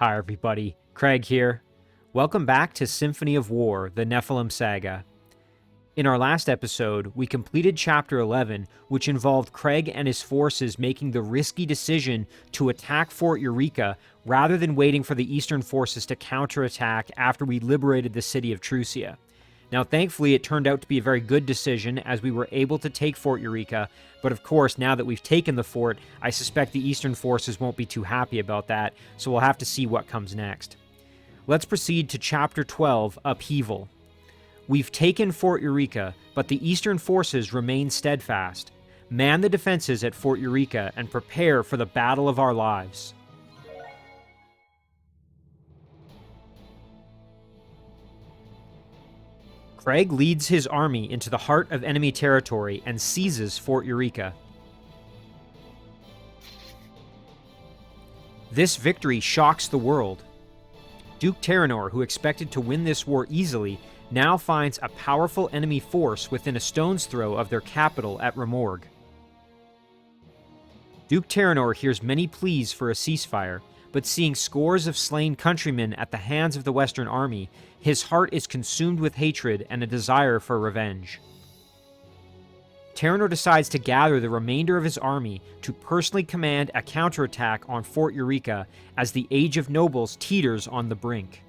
Hi everybody, Craig here. Welcome back to Symphony of War, the Nephilim Saga. In our last episode, we completed Chapter 11, which involved Craig and his forces making the risky decision to attack Fort Eureeka rather than waiting for the Eastern forces to counterattack after we liberated the city of Trucia. Now, thankfully, it turned out to be a very good decision as we were able to take Fort Eureeka, but of course, now that we've taken the fort, I suspect the Eastern forces won't be too happy about that, so we'll have to see what comes next. Let's proceed to Chapter 12, Upheaval. We've taken Fort Eureeka, but the Eastern forces remain steadfast. Man the defenses at Fort Eureeka and prepare for the battle of our lives. Craig leads his army into the heart of enemy territory and seizes Fort Eureeka. This victory shocks the world. Duke Terranor, who expected to win this war easily, now finds a powerful enemy force within a stone's throw of their capital at Remorg. Duke Terranor hears many pleas for a ceasefire, but seeing scores of slain countrymen at the hands of the Western army, his heart is consumed with hatred and a desire for revenge. Terranor decides to gather the remainder of his army to personally command a counterattack on Fort Eureeka as the Age of Nobles teeters on the brink.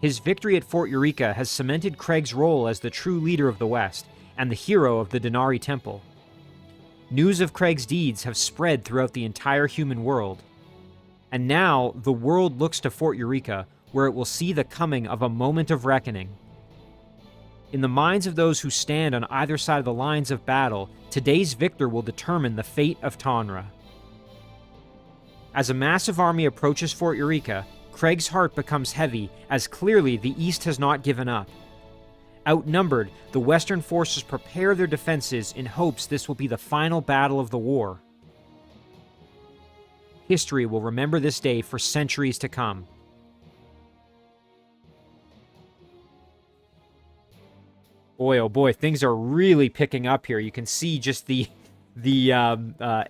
His victory at Fort Eureeka has cemented Craig's role as the true leader of the West and the hero of the Denari Temple. News of Craig's deeds have spread throughout the entire human world, and now the world looks to Fort Eureeka, where it will see the coming of a moment of reckoning. In the minds of those who stand on either side of the lines of battle, today's victor will determine the fate of Tonra. As a massive army approaches Fort Eureeka, Craig's heart becomes heavy, as clearly the East has not given up. Outnumbered, the Western forces prepare their defenses in hopes this will be the final battle of the war. History will remember this day for centuries to come. Boy, oh boy, things are really picking up here. You can see just the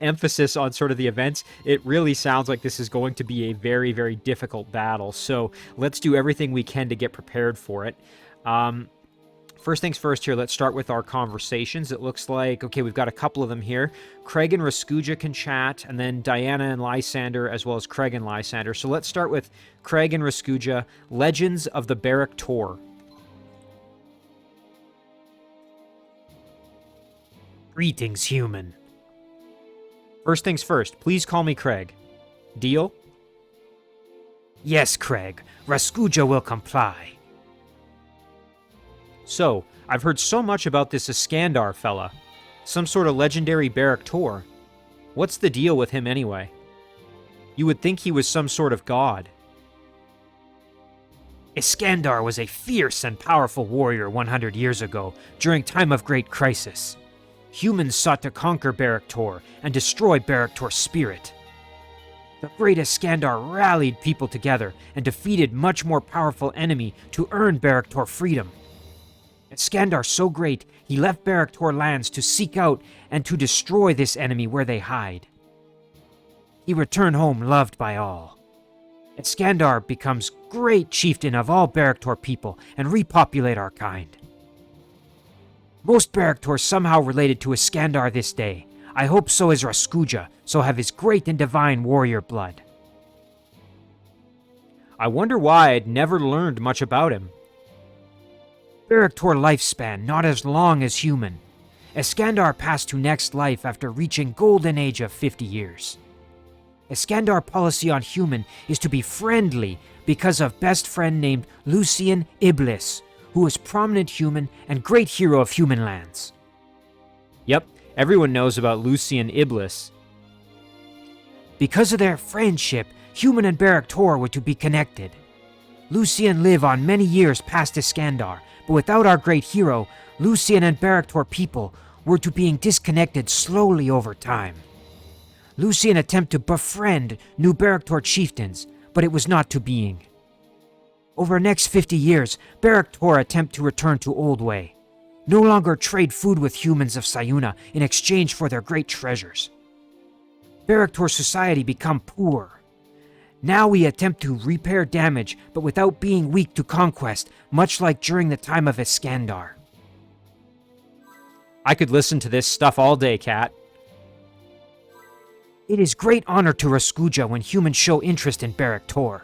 emphasis on sort of the events. It really sounds like this is going to be a very, very difficult battle. So let's do everything we can to get prepared for it. First things first here, let's start with our conversations. It looks like, okay, we've got a couple of them here. Craig and Raskuja can chat, and then Diana and Lysander, as well as Craig and Lysander. So let's start with Craig and Raskuja, Legends of the Barrack Tor. Greetings, human. First things first, please call me Craig. Deal? Yes, Craig. Raskuja will comply. So, I've heard so much about this Iskandar fella. Some sort of legendary Barrack Tor. What's the deal with him anyway? You would think he was some sort of god. Iskandar was a fierce and powerful warrior 100 years ago, during time of great crisis. Humans sought to conquer Barrack Tor and destroy Barrack Tor's spirit. The great Iskandar rallied people together and defeated much more powerful enemy to earn Barrack Tor freedom. Iskandar so great, he left Barrack Tor lands to seek out and to destroy this enemy where they hide. He returned home loved by all. Iskandar becomes great chieftain of all Barrack Tor people and repopulate our kind. Most Barrack Tor somehow related to Iskandar this day. I hope so is Raskuja, so have his great and divine warrior blood. I wonder why I'd never learned much about him. Barrack Tor lifespan not as long as human. Iskandar passed to next life after reaching golden age of 50 years. Iskandar policy on human is to be friendly because of best friend named Lucian Iblis, who was prominent human and great hero of human lands. Yep, everyone knows about Lucian Iblis. Because of their friendship, human and Barrack Tor were to be connected. Lucian lived on many years past Iskandar, but without our great hero, Lucian and Barrack Tor people were to being disconnected slowly over time. Lucian attempted to befriend new Barrack Tor chieftains, but it was not to being. Over the next 50 years, Barrack Tor attempt to return to old way. No longer trade food with humans of Sayuna in exchange for their great treasures. Barrack Tor society become poor. Now we attempt to repair damage, but without being weak to conquest, much like during the time of Iskandar. I could listen to this stuff all day, Cat. It is great honor to Raskuja when humans show interest in Barrack Tor.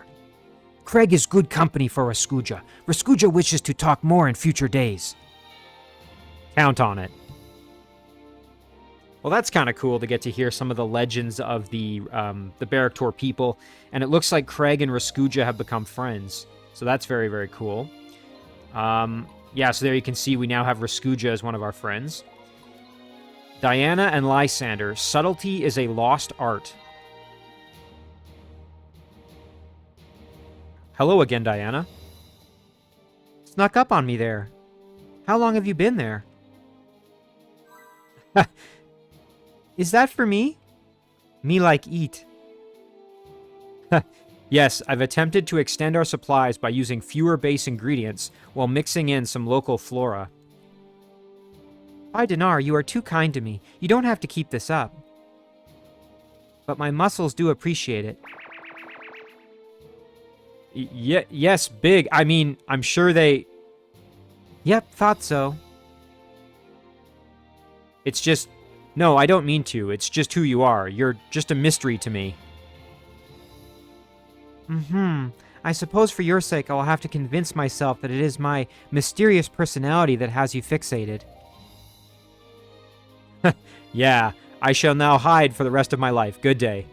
Craig is good company for Raskuja. Raskuja wishes to talk more in future days. Count on it. Well, that's kind of cool to get to hear some of the legends of the Barrack Tor people, and it looks like Craig and Raskuja have become friends, so that's very, very cool. Yeah, so there you can see we now have Raskuja as one of our friends. Diana and Lysander, subtlety is a lost art. Hello again, Diana. Snuck up on me there. How long have you been there? Is that for me? Me like eat. Yes, I've attempted to extend our supplies by using fewer base ingredients while mixing in some local flora. By Dinar, you are too kind to me. You don't have to keep this up. But my muscles do appreciate it. Yes, big. I mean, I'm sure they... Yep, thought so. It's just... No, I don't mean to. It's just who you are. You're just a mystery to me. I suppose for your sake I'll have to convince myself that it is my mysterious personality that has you fixated. Yeah, I shall now hide for the rest of my life. Good day.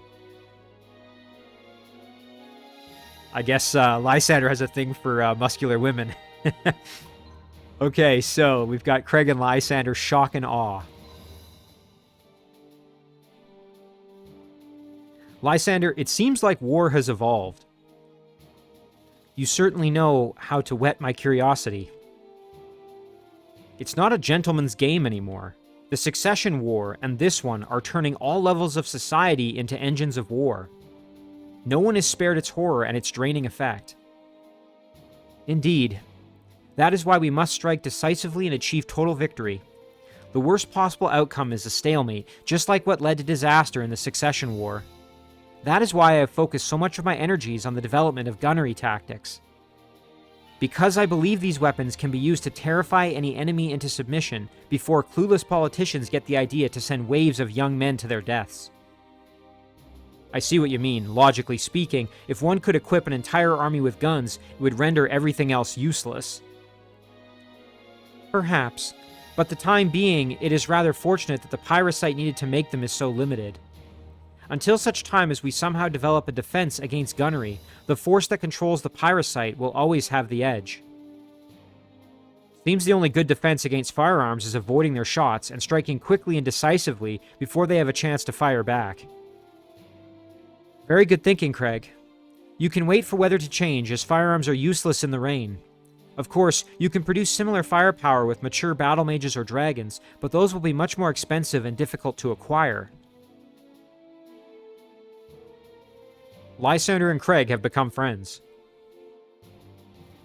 I guess Lysander has a thing for muscular women. Okay, so we've got Craig and Lysander shock and awe. Lysander, it seems like war has evolved. You certainly know how to whet my curiosity. It's not a gentleman's game anymore. The Succession War and this one are turning all levels of society into engines of war. No one is spared its horror and its draining effect. Indeed. That is why we must strike decisively and achieve total victory. The worst possible outcome is a stalemate, just like what led to disaster in the Succession War. That is why I have focused so much of my energies on the development of gunnery tactics. Because I believe these weapons can be used to terrify any enemy into submission before clueless politicians get the idea to send waves of young men to their deaths. I see what you mean. Logically speaking, if one could equip an entire army with guns, it would render everything else useless. Perhaps, but the time being, it is rather fortunate that the pyrosite needed to make them is so limited. Until such time as we somehow develop a defense against gunnery, the force that controls the pyrosite will always have the edge. Seems the only good defense against firearms is avoiding their shots and striking quickly and decisively before they have a chance to fire back. Very good thinking, Craig. You can wait for weather to change, as firearms are useless in the rain. Of course, you can produce similar firepower with mature battle mages or dragons, but those will be much more expensive and difficult to acquire. Lysander and Craig have become friends.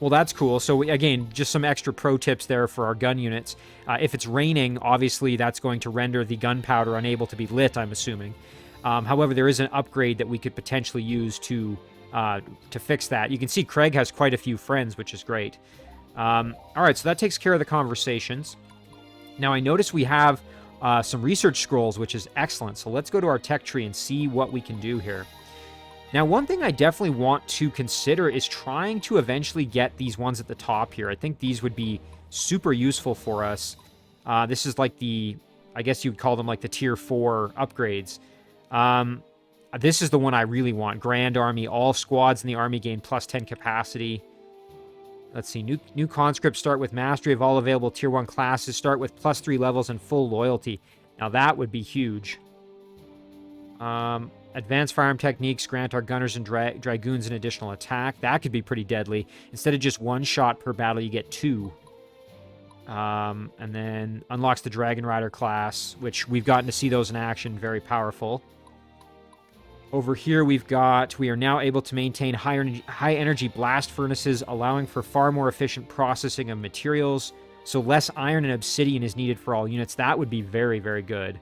Well, that's cool. So, again, just some extra pro tips there for our gun units. If it's raining, obviously that's going to render the gunpowder unable to be lit, I'm assuming. However, there is an upgrade that we could potentially use to fix that. You can see Craig has quite a few friends, which is great. All right, so that takes care of the conversations. Now, I notice we have some research scrolls, which is excellent. So let's go to our tech tree and see what we can do here. Now, one thing I definitely want to consider is trying to eventually get these ones at the top here. I think these would be super useful for us. This is like the, I guess you'd call them like the tier 4 upgrades. This is the one I really want. Grand Army. All squads in the army gain plus 10 capacity. Let's see. New conscripts start with mastery of all available tier 1 classes. Start with plus 3 levels and full loyalty. Now, that would be huge. Advanced firearm techniques grant our gunners and dragoons an additional attack. That could be pretty deadly. Instead of just 1 shot per battle, you get 2. And then unlocks the Dragon Rider class, which we've gotten to see those in action. Very powerful. Over here, we are now able to maintain high energy blast furnaces, allowing for far more efficient processing of materials. So less iron and obsidian is needed for all units. That would be very, very good.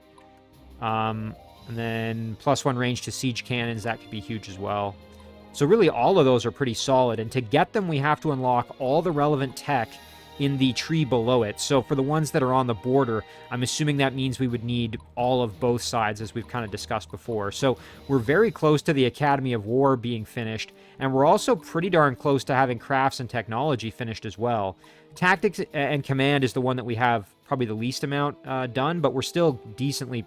And then +1 range to siege cannons. That could be huge as well. So really all of those are pretty solid, and to get them we have to unlock all the relevant tech in the tree below it. So for the ones that are on the border, I'm assuming that means we would need all of both sides, as we've kind of discussed before. So we're very close to the Academy of War being finished, and we're also pretty darn close to having crafts and technology finished as well. Tactics and command is the one that we have probably the least amount done, but we're still decently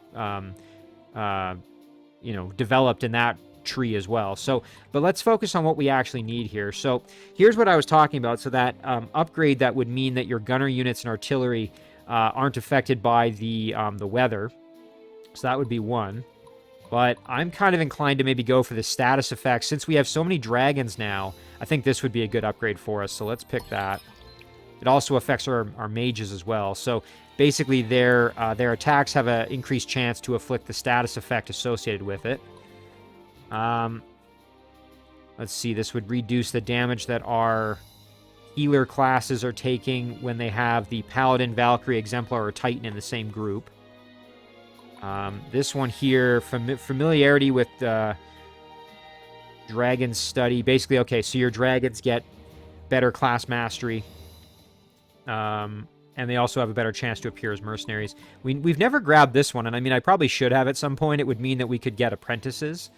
developed in that tree as well. So, but let's focus on what we actually need here. So here's what I was talking about. So that upgrade that would mean that your gunner units and artillery aren't affected by the weather. So that would be one. But I'm kind of inclined to maybe go for the status effects. Since we have so many dragons now, I think this would be a good upgrade for us. So let's pick that. It also affects our mages as well. So basically their attacks have an increased chance to afflict the status effect associated with it. Let's see, this would reduce the damage that our healer classes are taking when they have the Paladin, Valkyrie, Exemplar, or Titan in the same group. This one here, familiarity with Dragon Study. Basically, okay, so your dragons get better class mastery. And they also have a better chance to appear as mercenaries. We've never grabbed this one, and I mean, I probably should have at some point. It would mean that we could get apprentices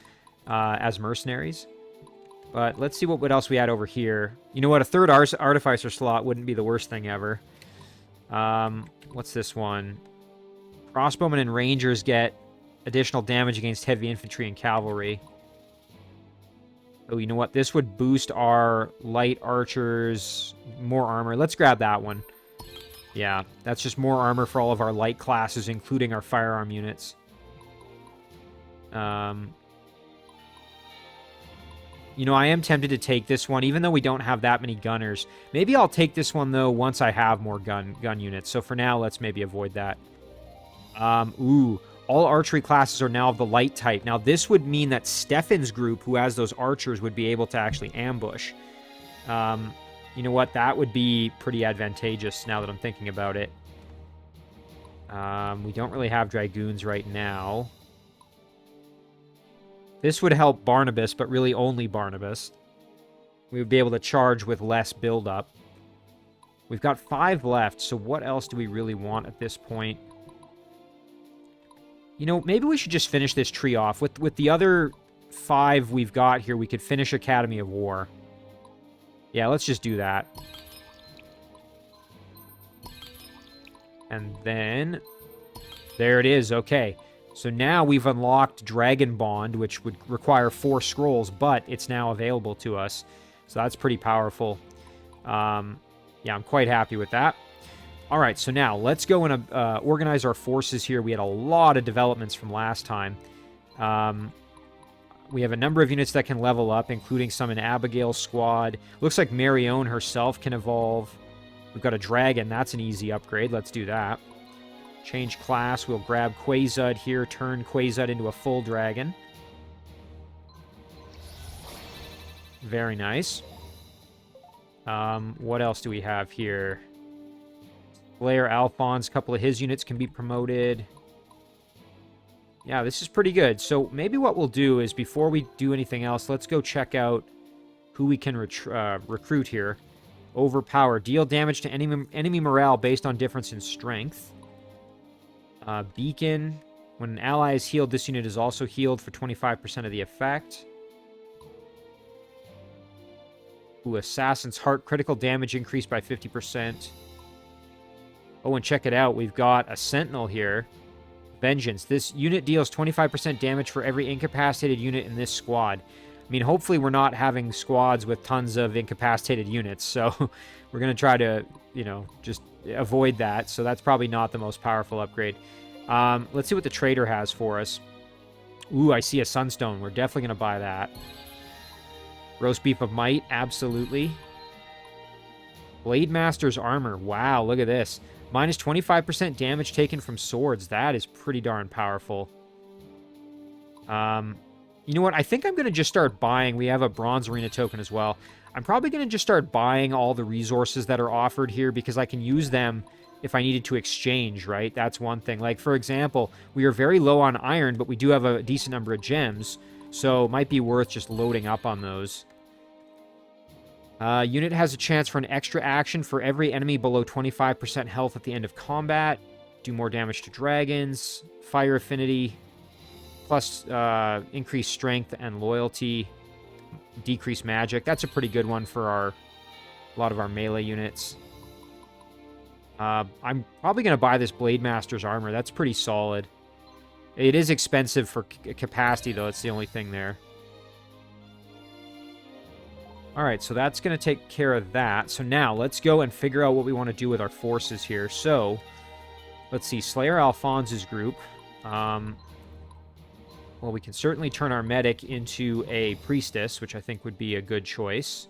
as mercenaries. But let's see what else we had over here. You know what? A third artificer slot wouldn't be the worst thing ever. What's this one? Crossbowmen and rangers get additional damage against heavy infantry and cavalry. Oh, you know what? This would boost our light archers, more armor. Let's grab that one. Yeah, that's just more armor for all of our light classes, including our firearm units. You know, I am tempted to take this one, even though we don't have that many gunners. Maybe I'll take this one, though, once I have more gun units. So for now, let's maybe avoid that. All archery classes are now of the light type. Now, this would mean that Stefan's group, who has those archers, would be able to actually ambush. You know what? That would be pretty advantageous now that I'm thinking about it. We don't really have dragoons right now. This would help Barnabas, but really only Barnabas. We would be able to charge with less buildup. We've got 5 left, so what else do we really want at this point? You know, maybe we should just finish this tree off. With the other 5 we've got here, we could finish Academy of War. Yeah, let's just do that. And then... there it is, okay. So now we've unlocked Dragon Bond, which would require 4 scrolls, but it's now available to us. So that's pretty powerful. Yeah, I'm quite happy with that. All right, so now let's go and organize our forces here. We had a lot of developments from last time. We have a number of units that can level up, including some in Abigail's squad. Looks like Marion herself can evolve. We've got a dragon. That's an easy upgrade. Let's do that. Change class. We'll grab Quasud here, turn Quasud into a full dragon. Very nice. What else do we have here? Slayer Alphonse, a couple of his units can be promoted. Yeah, this is pretty good. So maybe what we'll do is, before we do anything else, let's go check out who we can recruit here. Overpower. Deal damage to enemy morale based on difference in strength. Beacon. When an ally is healed, this unit is also healed for 25% of the effect. Ooh, Assassin's Heart. Critical damage increased by 50%. Oh, and check it out. We've got a Sentinel here. Vengeance. This unit deals 25% damage for every incapacitated unit in this squad. I mean, hopefully we're not having squads with tons of incapacitated units, so we're going to try to, you know, just avoid that. So that's probably not the most powerful upgrade. Let's see what the trader has for us. Ooh, I see a Sunstone. We're definitely going to buy that. Roast Beef of Might, absolutely. Blade Master's Armor. Wow, look at this. Minus 25% damage taken from swords. That is pretty darn powerful. You know what? I think I'm going to just start buying. We have a Bronze Arena token as well. I'm probably going to just start buying all the resources that are offered here, because I can use them if I needed to exchange, right? That's one thing. Like, for example, we are very low on iron, but we do have a decent number of gems. So it might be worth just loading up on those. Unit has a chance for an extra action for every enemy below 25% health at the end of combat. Do more damage to dragons. Fire affinity. Plus increased strength and loyalty. Decreased magic. That's a pretty good one for a lot of our melee units. I'm probably going to buy this Blade Master's armor. That's pretty solid. It is expensive for capacity, though. It's the only thing there. Alright, so that's going to take care of that. So now, let's go and figure out what we want to do with our forces here. So, let's see. Slayer Alphonse's group. Well, we can certainly turn our medic into a priestess, which I think would be a good choice.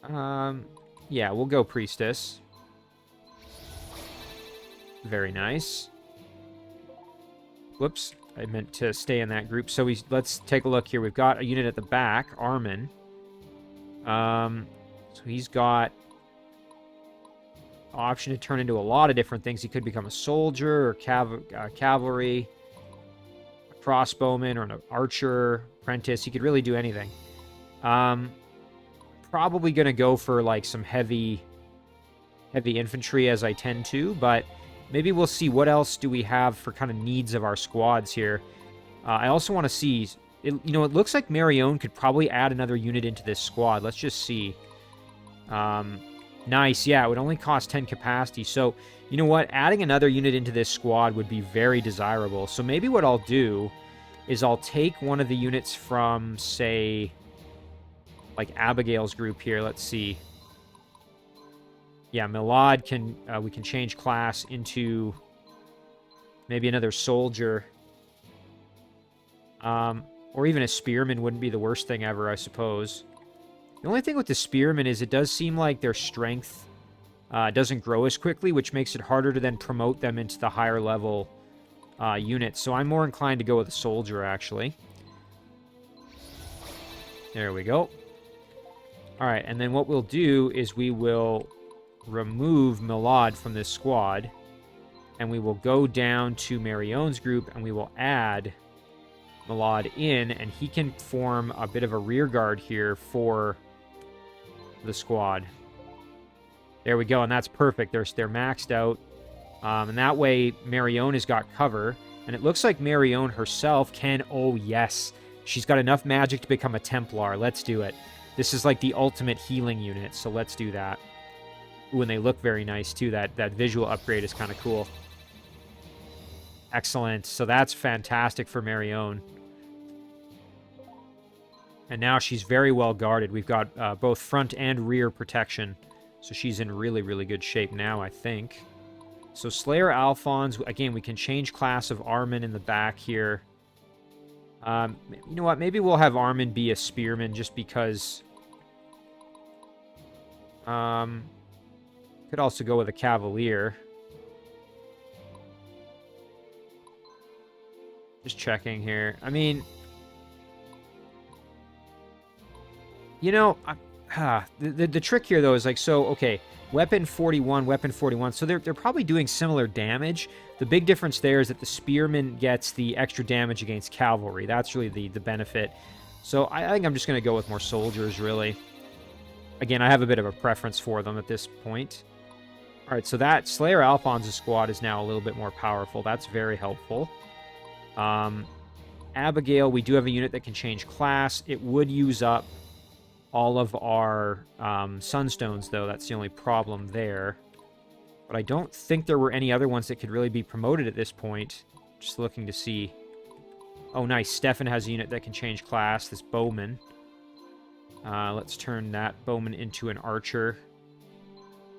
Yeah, we'll go priestess. Very nice. Whoops, I meant to stay in that group. So let's take a look here. We've got a unit at the back, Armin. So he's got option to turn into a lot of different things. He could become a soldier or cavalry, a crossbowman, or an archer, apprentice. He could really do anything. Probably going to go for like some heavy infantry, as I tend to, but maybe we'll see what else do we have for kind of needs of our squads here. I also want to see, it looks like Marion could probably add another unit into this squad. Let's just see. Nice, yeah, it would only cost 10 capacity. So, you know what? Adding another unit into this squad would be very desirable. So maybe what I'll do is I'll take one of the units from, say, like Abigail's group here. Let's see. Yeah, Milad can, we can change class into maybe another soldier. Or even a spearman wouldn't be the worst thing ever, I suppose. The only thing with the spearmen is it does seem like their strength doesn't grow as quickly, which makes it harder to then promote them into the higher level units. So I'm more inclined to go with a soldier, actually. There we go. Alright, and then what we'll do is we will remove Milad from this squad, and we will go down to Marion's group, and we will add Milad in, and he can form a bit of a rear guard here for the squad. There we go, and that's perfect. They're maxed out, and that way Marion has got cover, and it looks like Marion herself can... Oh, yes. She's got enough magic to become a Templar. Let's do it. This is like the ultimate healing unit, so let's do that. Ooh, and they look very nice, too. That visual upgrade is kind of cool. Excellent. So that's fantastic for Marion. And now she's very well guarded. We've got both front and rear protection. So she's in really, really good shape now, I think. So Slayer Alphonse, again, we can change class of Armin in the back here. You know what? Maybe we'll have Armin be a spearman just because... could also go with a cavalier. Just checking here. I mean... You know, the trick here, though, is like, so, okay, weapon 41, weapon 41, so they're probably doing similar damage. The big difference there is that the spearman gets the extra damage against cavalry. That's really the benefit. So I think I'm just going to go with more soldiers, really. Again, I have a bit of a preference for them at this point. All right, so that Slayer Alphonse's squad is now a little bit more powerful. That's very helpful. Abigail, we do have a unit that can change class. It would use up all of our sunstones, though. That's the only problem there. But I don't think there were any other ones that could really be promoted at this point. Just looking to see. Oh, nice. Stefan has a unit that can change class, this bowman. Let's turn that bowman into an archer.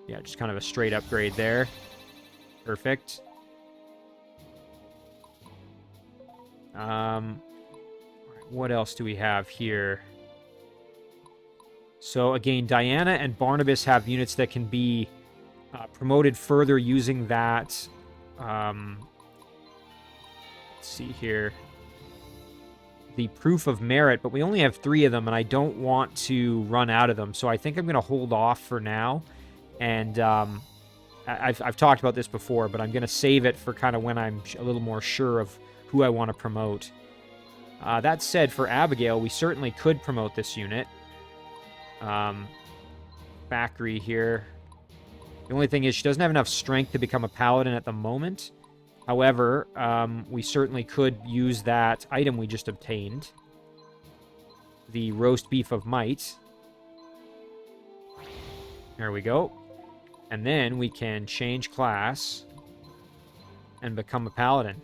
Yeah, just kind of a straight upgrade there. Perfect. What else do we have here? So again, Diana and Barnabas have units that can be promoted further using that. Let's see here. The proof of merit, but we only have 3 of them, and I don't want to run out of them. So I think I'm going to hold off for now. And I've talked about this before, but I'm going to save it for kind of when I'm a little more sure of who I want to promote. That said, for Abigail, we certainly could promote this unit. Factory here. The only thing is she doesn't have enough strength to become a paladin at the moment. However, we certainly could use that item we just obtained. The roast beef of might. There we go. And then we can change class and become a paladin.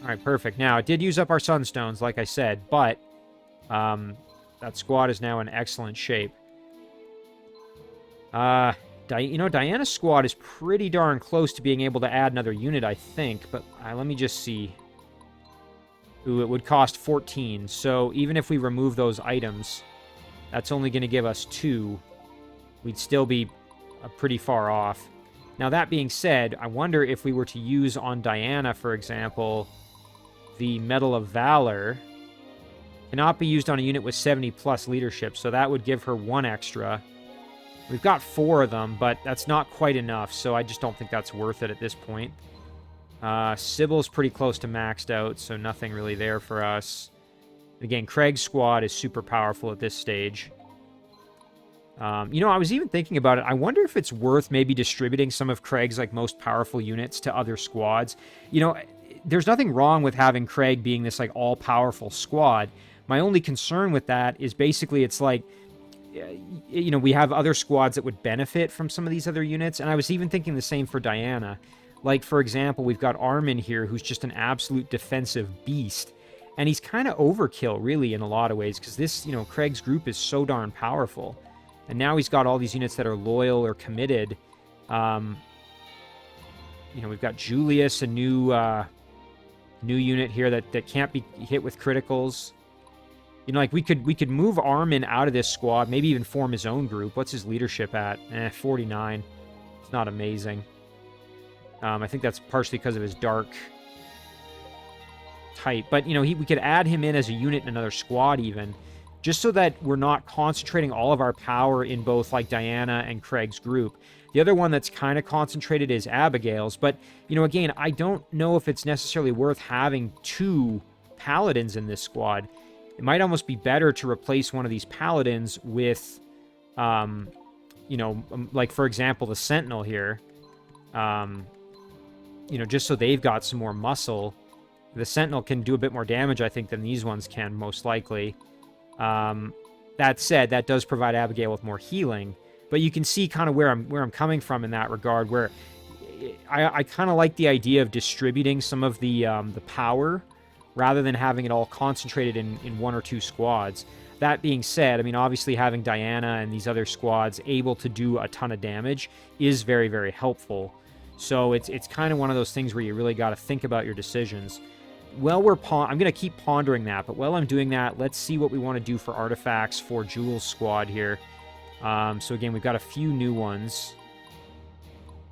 Alright, perfect. Now, it did use up our sunstones, like I said, but that squad is now in excellent shape. Diana's squad is pretty darn close to being able to add another unit, I think, but let me just see. Ooh, it would cost 14, so even if we remove those items, that's only going to give us 2. We'd still be pretty far off. Now, that being said, I wonder if we were to use on Diana, for example, the Medal of Valor. Cannot be used on a unit with 70+ leadership, so that would give her 1 extra. We've got 4 of them, but that's not quite enough, so I just don't think that's worth it at this point. Sybil's pretty close to maxed out, so nothing really there for us. Again, Craig's squad is super powerful at this stage. I was even thinking about it. I wonder if it's worth maybe distributing some of Craig's most powerful units to other squads. There's nothing wrong with having Craig being this all-powerful squad. My only concern with that is basically it's we have other squads that would benefit from some of these other units, and I was even thinking the same for Diana. For example, we've got Armin here, who's just an absolute defensive beast, and he's kind of overkill, really, in a lot of ways, because this, Craig's group is so darn powerful. And now he's got all these units that are loyal or committed. We've got Julius, a new unit here that can't be hit with criticals. We could move Armin out of this squad, maybe even form his own group. What's his leadership at? 49. It's not amazing. I think that's partially because of his dark type. But, we could add him in as a unit in another squad even, just so that we're not concentrating all of our power in both, Diana and Craig's group. The other one that's kind of concentrated is Abigail's. But, again, I don't know if it's necessarily worth having 2 paladins in this squad. It might almost be better to replace one of these paladins with, for example, the Sentinel here. Just so they've got some more muscle. The Sentinel can do a bit more damage, I think, than these ones can, most likely. That said, that does provide Abigail with more healing. But you can see kind of where I'm coming from in that regard, where I kind of like the idea of distributing some of the power rather than having it all concentrated in 1 or 2 squads. That being said, obviously having Diana and these other squads able to do a ton of damage is very, very helpful. So it's kind of one of those things where you really got to think about your decisions. I'm going to keep pondering that, but while I'm doing that, let's see what we want to do for artifacts for Jules' squad here. So again, we've got a few new ones.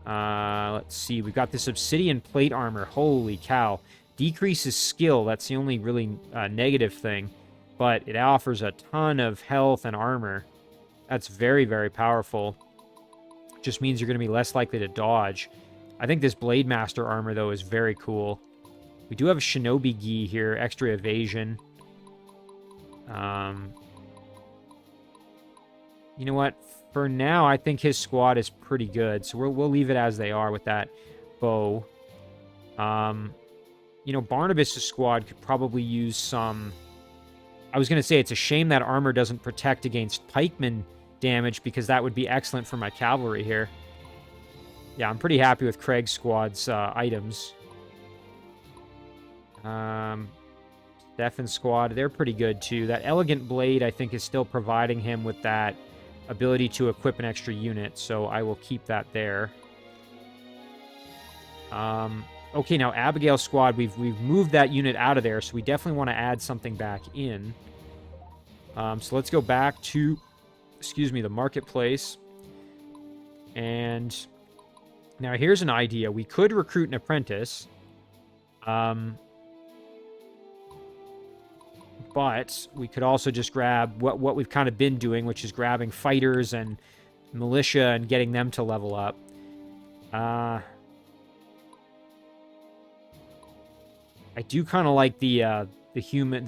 Let's see, we've got this obsidian plate armor. Holy cow. Decreases skill, that's the only really negative thing, but it offers a ton of health and armor. That's very, very powerful. Just means you're going to be less likely to dodge. I think this Blade Master armor, though, is very cool. We do have a Shinobi Gi here, extra evasion. You know what? For now, I think his squad is pretty good, so we'll leave it as they are with that bow. Barnabas' squad could probably use some... I was going to say, it's a shame that armor doesn't protect against pikeman damage, because that would be excellent for my cavalry here. Yeah, I'm pretty happy with Craig's squad's items. Stefan's squad, they're pretty good too. That Elegant Blade, I think, is still providing him with that ability to equip an extra unit, so I will keep that there. Okay, now Abigail's squad, we've moved that unit out of there, so we definitely want to add something back in. So let's go back to, the marketplace. And now here's an idea. We could recruit an apprentice. But we could also just grab what we've kind of been doing, which is grabbing fighters and militia and getting them to level up. I do kind of like the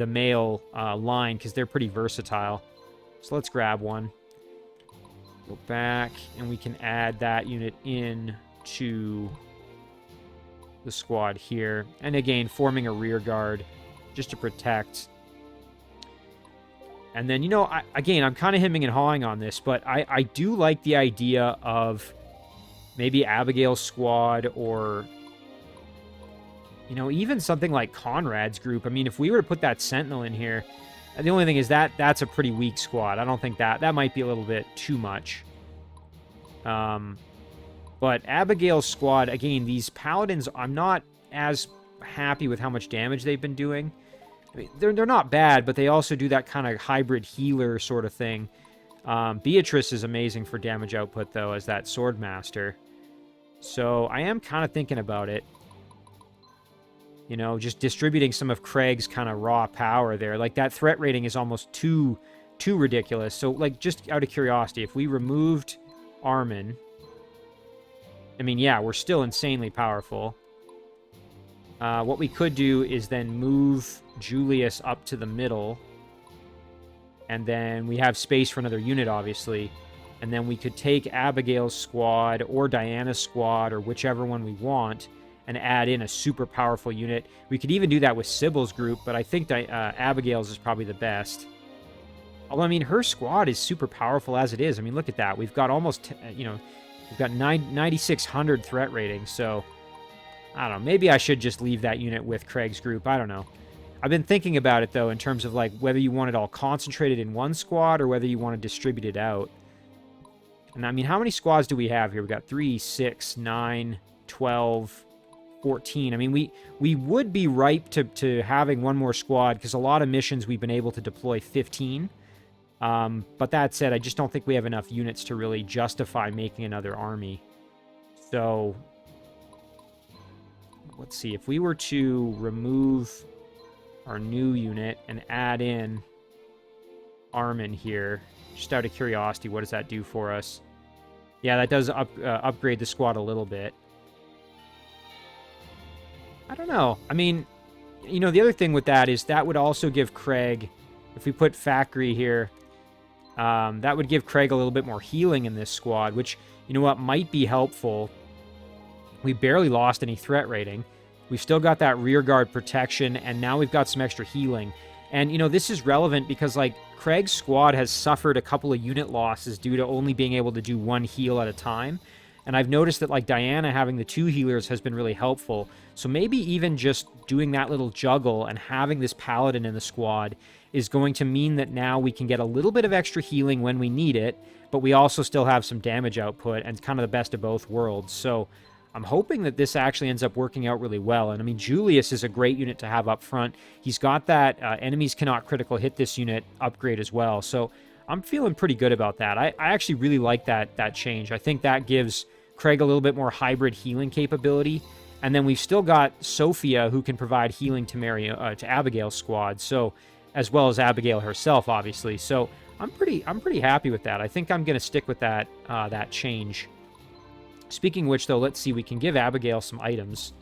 male line because they're pretty versatile. So let's grab one. Go back, and we can add that unit in to the squad here. And again, forming a rear guard just to protect. And then, again, I'm kind of hemming and hawing on this, but I do like the idea of maybe Abigail's squad or, even something like Conrad's group. I mean, if we were to put that Sentinel in here, the only thing is that's a pretty weak squad. I don't think that might be a little bit too much. But Abigail's squad, again, these Paladins, I'm not as happy with how much damage they've been doing. I mean, they're not bad, but they also do that kind of hybrid healer sort of thing. Beatrice is amazing for damage output, though, as that Sword Master. So I am kind of thinking about it. Just distributing some of Craig's kind of raw power there. Like, that threat rating is almost too ridiculous. So, like, just out of curiosity, if we removed Armin, I mean, yeah, we're still insanely powerful. What we could do is then move Julius up to the middle. And then we have space for another unit, obviously. And then we could take Abigail's squad or Diana's squad or whichever one we want and add in a super powerful unit. We could even do that with Sybil's group, but I think Abigail's is probably the best. Although, I mean, her squad is super powerful as it is. I mean, look at that. We've got almost, we've got 9,600 threat rating, so I don't know. Maybe I should just leave that unit with Craig's group. I don't know. I've been thinking about it, though, in terms of, like, whether you want it all concentrated in one squad or whether you want to distribute it out. And, I mean, how many squads do we have here? We've got 3, 6, 9, 12, 14. I mean, we would be ripe to having one more squad because a lot of missions we've been able to deploy 15. But that said, I just don't think we have enough units to really justify making another army. So, let's see. If we were to remove our new unit and add in Armin here, just out of curiosity, what does that do for us? Yeah, that does upgrade the squad a little bit. I don't know. I mean, the other thing with that is that would also give Craig, if we put Factory here, that would give Craig a little bit more healing in this squad, which, might be helpful. We barely lost any threat rating. We've still got that rear guard protection, and now we've got some extra healing. And, this is relevant because, like, Craig's squad has suffered a couple of unit losses due to only being able to do one heal at a time. And I've noticed that, like, Diana having the 2 healers has been really helpful. So maybe even just doing that little juggle and having this Paladin in the squad is going to mean that now we can get a little bit of extra healing when we need it, but we also still have some damage output and kind of the best of both worlds. So I'm hoping that this actually ends up working out really well. And I mean, Julius is a great unit to have up front. He's got that enemies cannot critical hit this unit upgrade as well. So I'm feeling pretty good about that. I actually really like that change. I think that gives Craig a little bit more hybrid healing capability. And then we've still got Sophia, who can provide healing to Abigail's squad, so as well as Abigail herself, obviously. So I'm pretty happy with that. I think I'm going to stick with that change. Speaking of which, though, let's see. We can give Abigail some items.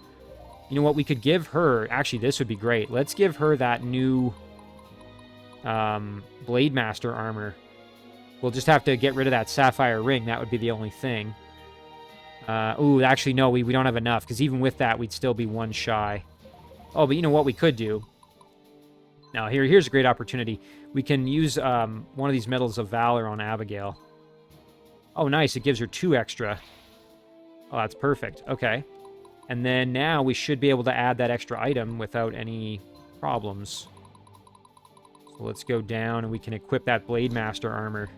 You know what? We could give her... Actually, this would be great. Let's give her that new Blade Master armor. We'll just have to get rid of that Sapphire ring. That would be the only thing. Ooh, actually, no, we don't have enough, because even with that, we'd still be 1 shy. Oh, but you know what we could do? Now, here's a great opportunity. We can use one of these Medals of Valor on Abigail. Oh, nice. It gives her 2 extra. Oh, that's perfect. Okay. And then now we should be able to add that extra item without any problems. So let's go down, and we can equip that Blade Master armor.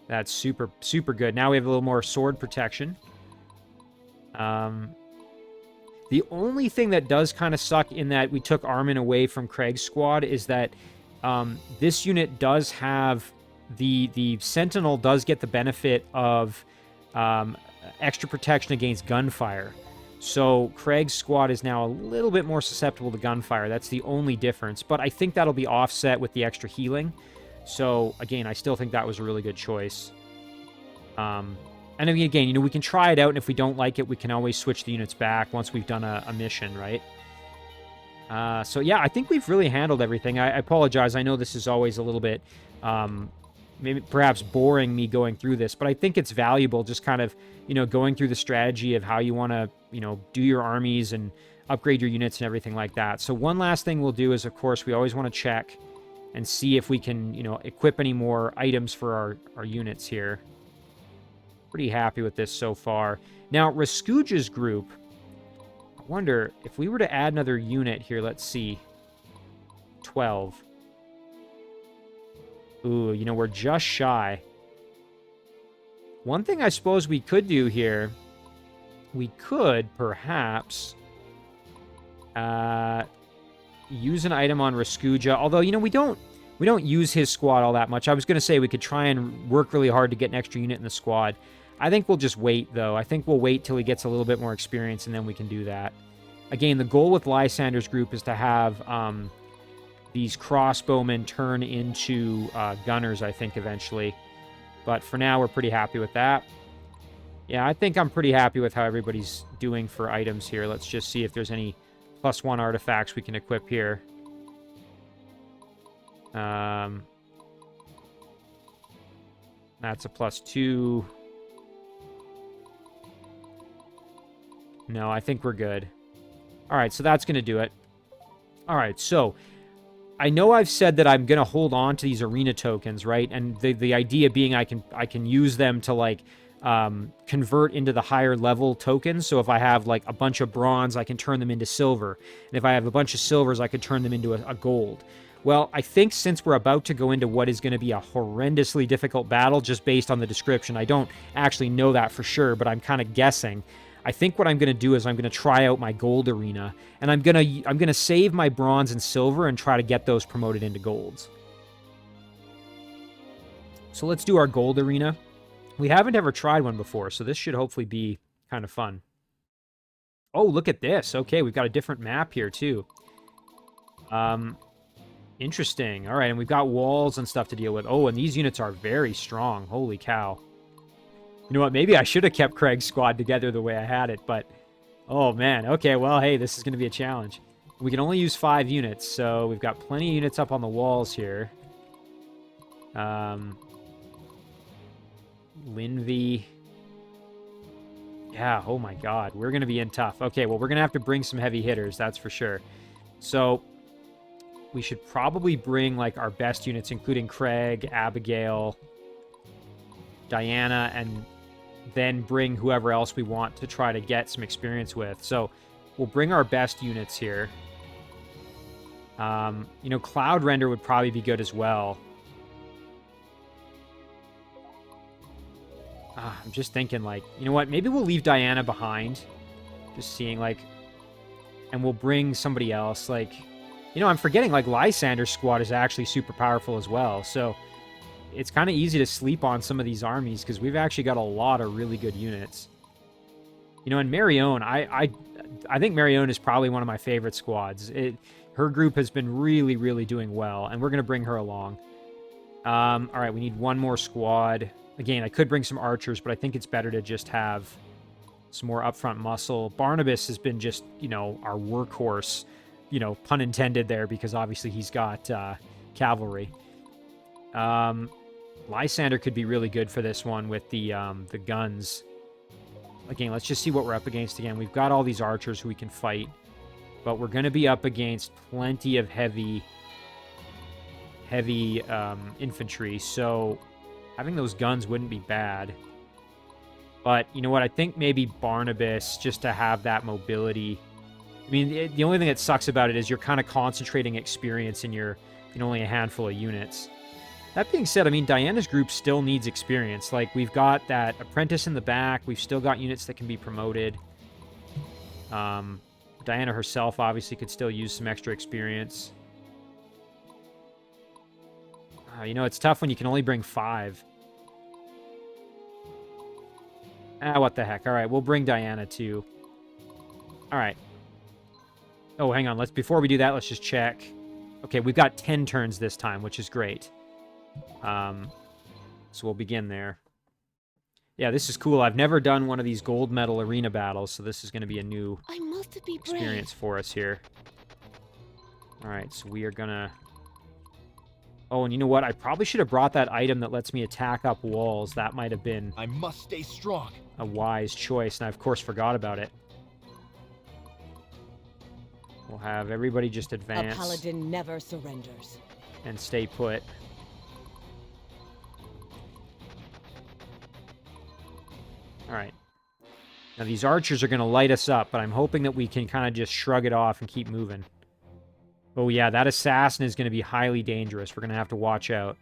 That's super, super good. Now we have a little more sword protection. The only thing that does kind of suck in that we took Armin away from Craig's squad is that this unit does have... The Sentinel does get the benefit of extra protection against gunfire. So Craig's squad is now a little bit more susceptible to gunfire. That's the only difference. But I think that'll be offset with the extra healing. So, again, I still think that was a really good choice. And I mean, again, we can try it out, and if we don't like it, we can always switch the units back once we've done a mission, right? So yeah, I think we've really handled everything. I apologize. I know this is always a little bit, maybe perhaps boring me going through this, but I think it's valuable just kind of, going through the strategy of how you want to, do your armies and upgrade your units and everything like that. So one last thing we'll do is, of course, we always want to check and see if we can, equip any more items for our units here. Pretty happy with this so far. Now, Raskuja's group, I wonder if we were to add another unit here, let's see. 12. Ooh, we're just shy. One thing I suppose we could do here, we could perhaps use an item on Raskuja. Although, we don't use his squad all that much. I was going to say we could try and work really hard to get an extra unit in the squad. I think we'll just wait, though. I think we'll wait till he gets a little bit more experience, and then we can do that. Again, the goal with Lysander's group is to have these crossbowmen turn into gunners, I think, eventually. But for now, we're pretty happy with that. Yeah, I think I'm pretty happy with how everybody's doing for items here. Let's just see if there's any +1 artifacts we can equip here. That's a +2. No, I think we're good. All right, so that's going to do it. All right, so I know I've said that I'm going to hold on to these arena tokens, right? And the idea being I can use them to, like, convert into the higher level tokens. So if I have, like, a bunch of bronze, I can turn them into silver. And if I have a bunch of silvers, I could turn them into a gold. Well, I think since we're about to go into what is going to be a horrendously difficult battle, just based on the description, I don't actually know that for sure, but I'm kind of guessing. I think what I'm going to do is I'm going to try out my gold arena, and I'm going to save my bronze and silver and try to get those promoted into golds. So let's do our gold arena. We haven't ever tried one before, so this should hopefully be kind of fun. Oh, look at this. Okay, we've got a different map here too. Interesting. All right, and we've got walls and stuff to deal with. Oh, and these units are very strong. Holy cow. You know what? Maybe I should have kept Craig's squad together the way I had it, but... Oh, man. Okay, well, hey, this is going to be a challenge. We can only use 5 units, so we've got plenty of units up on the walls here. Linvi. Yeah, oh my god. We're going to be in tough. Okay, well, we're going to have to bring some heavy hitters, that's for sure. So, we should probably bring, like, our best units, including Craig, Abigail, Diana, and then bring whoever else we want to try to get some experience with. So we'll bring our best units here. Cloud Render would probably be good as well. I'm just thinking, like, you know what? Maybe we'll leave Diana behind. Just seeing, like... And we'll bring somebody else. Like, I'm forgetting, like, Lysander's squad is actually super powerful as well. So... It's kind of easy to sleep on some of these armies because we've actually got a lot of really good units. And Marion, I think Marion is probably one of my favorite squads. Her group has been really, really doing well, and we're going to bring her along. All right, we need one more squad. Again, I could bring some archers, but I think it's better to just have some more upfront muscle. Barnabas has been just, our workhorse, pun intended there, because obviously he's got cavalry. Lysander could be really good for this one with the guns. Again, let's just see what we're up against again. We've got all these archers who we can fight, but we're going to be up against plenty of heavy infantry, so having those guns wouldn't be bad. But, you know what, I think maybe Barnabas, just to have that mobility. I mean, the only thing that sucks about it is you're kind of concentrating experience in only a handful of units. That being said, I mean, Diana's group still needs experience. Like, we've got that apprentice in the back. We've still got units that can be promoted. Diana herself obviously could still use some extra experience. It's tough when you can only bring 5. What the heck. All right, we'll bring Diana too. All right. Oh, hang on. Before we do that, let's just check. Okay, we've got 10 turns this time, which is great. So we'll begin there. Yeah, this is cool. I've never done one of these gold medal arena battles, so this is going to be a new experience for us here. Alright, so we are gonna... Oh, and you know what? I probably should have brought that item that lets me attack up walls. That might have been... I must stay strong. A wise choice, and I, of course, forgot about it. We'll have everybody just advance. A paladin never surrenders. And stay put. Alright. Now, these archers are going to light us up, but I'm hoping that we can kind of just shrug it off and keep moving. Oh, yeah, that assassin is going to be highly dangerous. We're going to have to watch out.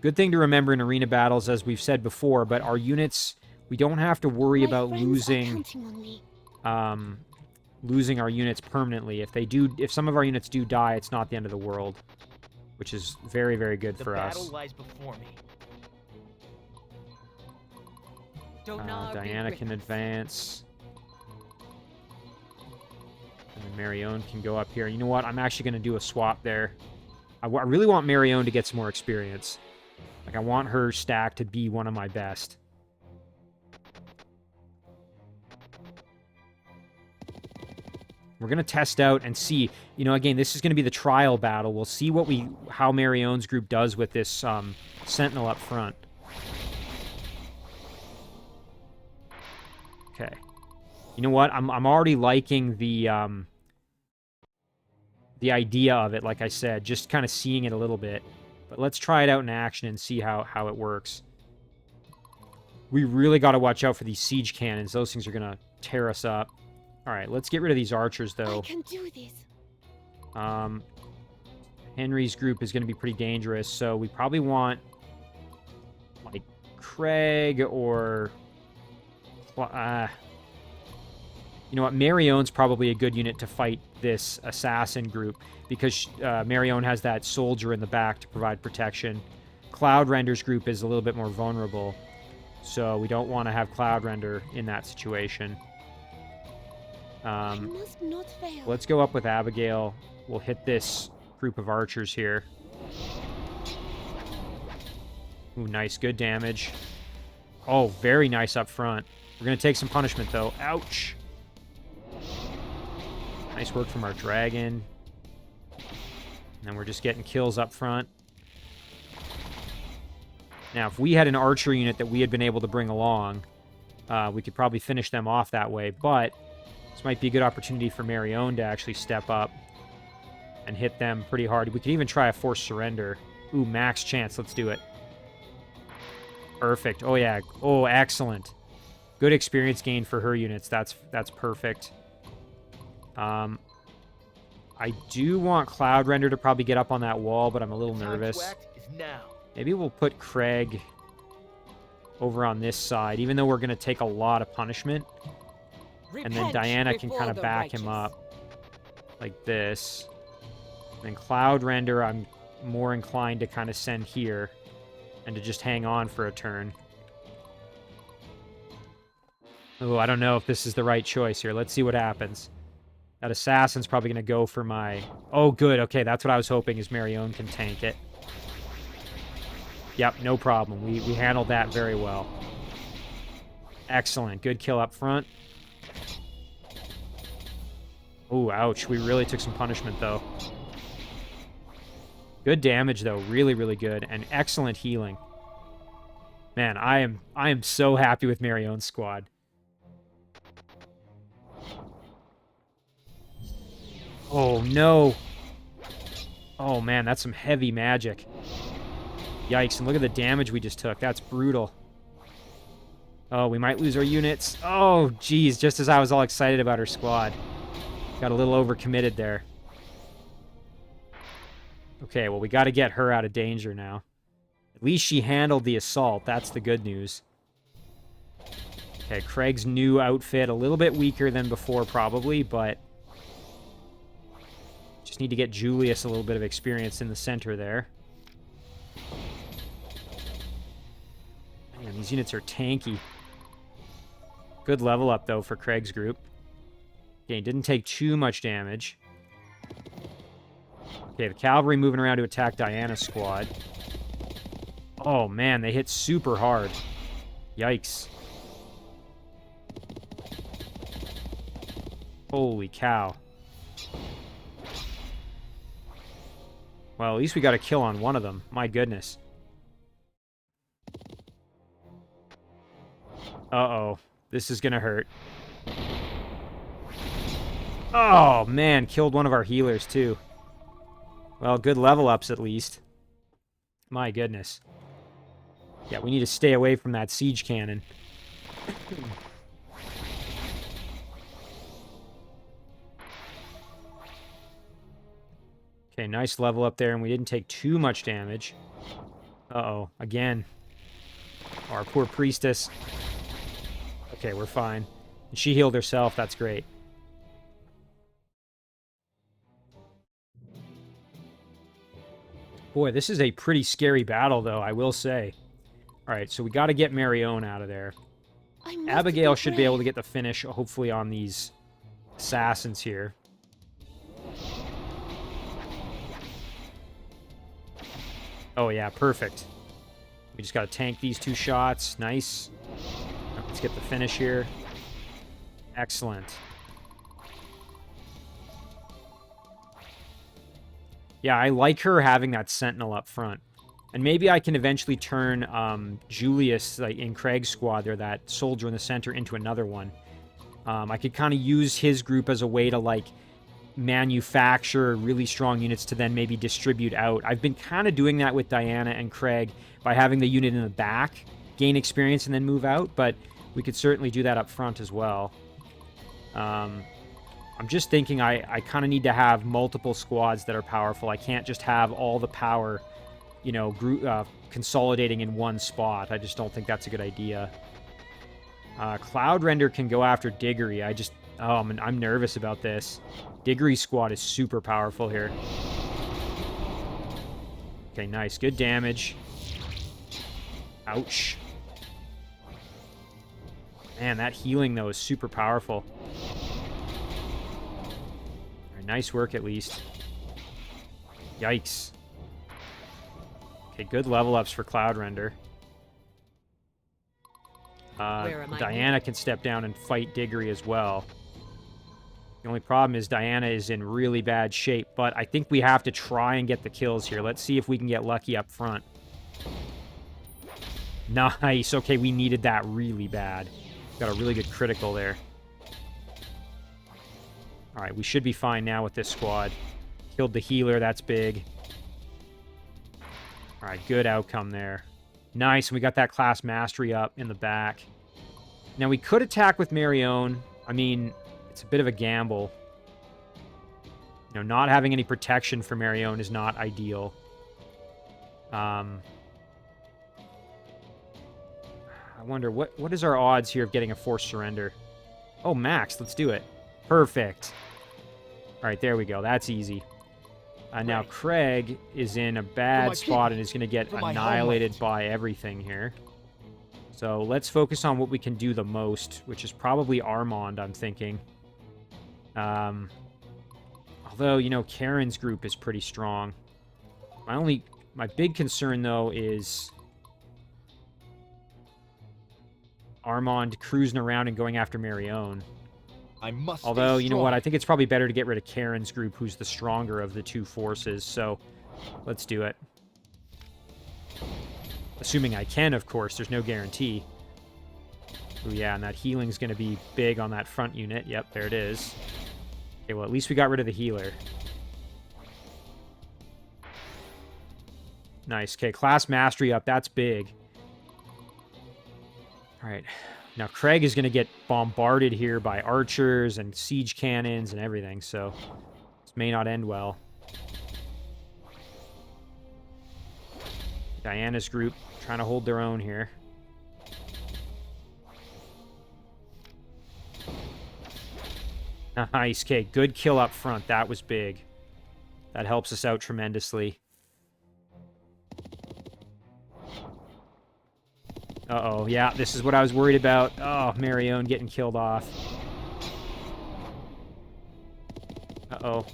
Good thing to remember in arena battles, as we've said before, but our units, we don't have to worry about losing losing our units permanently. If some of our units do die, it's not the end of the world, which is very, very good for us. The battle lies before me. Diana can advance. And then Marion can go up here. You know what? I'm actually going to do a swap there. I really want Marion to get some more experience. Like, I want her stack to be one of my best. We're going to test out and see. You know, again, this is going to be the trial battle. We'll see how Marion's group does with this Sentinel up front. Okay. You know what? I'm already liking the idea of it, like I said, just kind of seeing it a little bit. But let's try it out in action and see how it works. We really got to watch out for these siege cannons. Those things are going to tear us up. All right, let's get rid of these archers, though. I can do this. Henry's group is going to be pretty dangerous, so we probably want, like, Craig or... you know what? Marion's probably a good unit to fight this assassin group because Marion has that soldier in the back to provide protection. Cloud Render's group is a little bit more vulnerable, so we don't want to have Cloud Render in that situation. I must not fail. Let's go up with Abigail. We'll hit this group of archers here. Ooh, nice. Good damage. Oh, very nice up front. We're going to take some punishment, though. Ouch. Nice work from our dragon. And then we're just getting kills up front. Now, if we had an archer unit that we had been able to bring along, we could probably finish them off that way, but this might be a good opportunity for Marion to actually step up and hit them pretty hard. We could even try a forced surrender. Ooh, max chance. Let's do it. Perfect. Oh, yeah. Oh, excellent. Good experience gain for her units. That's perfect. I do want Cloud Render to probably get up on that wall, but I'm a little nervous. Maybe we'll put Craig over on this side, even though we're going to take a lot of punishment. And then Diana can kind of back him up like this. And then Cloud Render, I'm more inclined to kind of send here and to just hang on for a turn. Oh, I don't know if this is the right choice here. Let's see what happens. That assassin's probably going to go for my... Oh, good. Okay, that's what I was hoping, is Marion can tank it. Yep, no problem. We handled that very well. Excellent. Good kill up front. Oh, ouch. We really took some punishment, though. Good damage, though. Really, really good. And excellent healing. Man, I am so happy with Marion's squad. Oh, no. Oh, man, that's some heavy magic. Yikes, and look at the damage we just took. That's brutal. Oh, we might lose our units. Oh, geez, just as I was all excited about her squad. Got a little overcommitted there. Okay, well, we got to get her out of danger now. At least she handled the assault. That's the good news. Okay, Craig's new outfit, a little bit weaker than before, probably, but... Just need to get Julius a little bit of experience in the center there. Man, these units are tanky. Good level up, though, for Craig's group. Okay, didn't take too much damage. Okay, the cavalry moving around to attack Diana's squad. Oh, man, they hit super hard. Yikes. Holy cow. Well, at least we got a kill on one of them. My goodness. Uh-oh. This is gonna hurt. Oh, man. Killed one of our healers, too. Well, good level ups, at least. My goodness. Yeah, we need to stay away from that siege cannon. Okay, nice level up there, and we didn't take too much damage. Uh-oh, again. Our poor priestess. Okay, we're fine. And she healed herself, that's great. Boy, this is a pretty scary battle, though, I will say. Alright, so we gotta get Marion out of there. Abigail should be able to get the finish, hopefully, on these assassins here. Oh, yeah, perfect. We just gotta tank these 2 shots. Nice. Let's get the finish here. Excellent. Yeah, I like her having that sentinel up front. And maybe I can eventually turn Julius, like in Craig's squad there, that soldier in the center, into another one. I could kind of use his group as a way to, like, manufacture really strong units to then maybe distribute out. I've been kind of doing that with Diana and Craig by having the unit in the back gain experience and then move out, but we could certainly do that up front as well. I'm just thinking I kind of need to have multiple squads that are powerful. I can't just have all the power, you know, consolidating in one spot. I just don't think that's a good idea. Cloud Render can go after Diggory. I'm nervous about this. Diggory's squad is super powerful here. Okay, nice. Good damage. Ouch. Man, that healing, though, is super powerful. All right, nice work, at least. Yikes. Okay, good level ups for Cloud Render. Diana can step down and fight Diggory as well. The only problem is Diana is in really bad shape, but I think we have to try and get the kills here. Let's see if we can get lucky up front. Nice. Okay, we needed that really bad. Got a really good critical there. All right, we should be fine now with this squad. Killed the healer. That's big. All right, good outcome there. Nice, and we got that class mastery up in the back. Now, we could attack with Marion. I mean, it's a bit of a gamble. You know, not having any protection for Marion is not ideal. I wonder, what is our odds here of getting a forced surrender? Oh, max, let's do it. Perfect. All right, there we go. That's easy. Now, Craig is in a bad spot and is going to get annihilated by everything here. So let's focus on what we can do the most, which is probably Armand, I'm thinking. Although, you know, Karen's group is pretty strong. My big concern, though, is Armand cruising around and going after Marion. Although, you know what, I think it's probably better to get rid of Karen's group, who's the stronger of the 2 forces, so let's do it. Assuming I can, of course, there's no guarantee. Oh yeah, and that healing's going to be big on that front unit. Yep, there it is. Okay, well, at least we got rid of the healer. Nice. Okay, class mastery up, that's big. Alright. Now, Craig is going to get bombarded here by archers and siege cannons and everything, so this may not end well. Diana's group trying to hold their own here. Nice. Okay, good kill up front. That was big. That helps us out tremendously. Uh-oh, yeah, this is what I was worried about. Oh, Marion getting killed off. Uh-oh.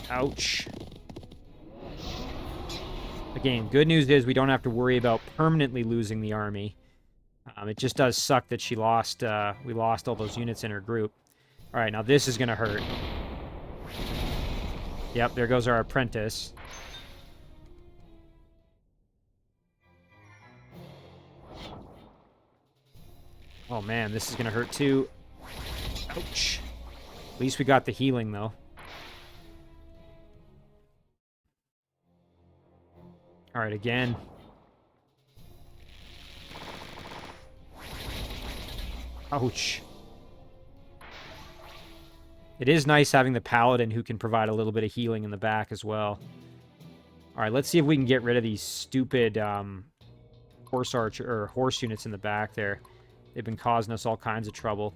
Ouch. Again, good news is we don't have to worry about permanently losing the army. It just does suck that we lost all those units in her group. Alright, now this is gonna hurt. Yep, there goes our apprentice. Oh man, this is gonna hurt too. Ouch. At least we got the healing, though. Alright, again. Ouch. It is nice having the paladin who can provide a little bit of healing in the back as well. Alright, let's see if we can get rid of these stupid horse units in the back there. They've been causing us all kinds of trouble.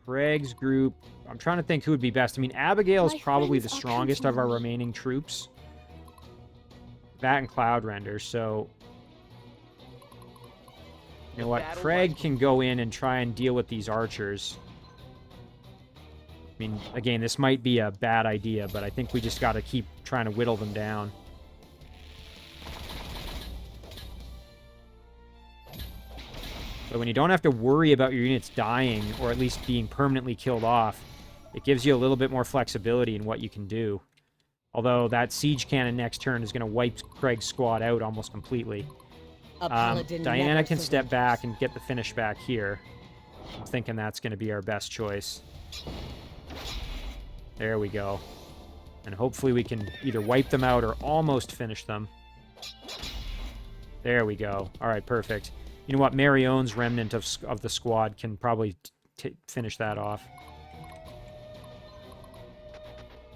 Craig's group. I'm trying to think who would be best. I mean, Abigail's probably the strongest of our remaining troops. That and Cloud Render, so... You know what? Craig can go in and try and deal with these archers. I mean, again, this might be a bad idea, but I think we just got to keep trying to whittle them down. But when you don't have to worry about your units dying, or at least being permanently killed off, it gives you a little bit more flexibility in what you can do. Although that siege cannon next turn is going to wipe Craig's squad out almost completely. Diana can step back and get the finish back here. I'm thinking that's going to be our best choice. There we go. And hopefully we can either wipe them out or almost finish them. There we go. All right, perfect. You know what? Marion's remnant of the squad can probably finish that off.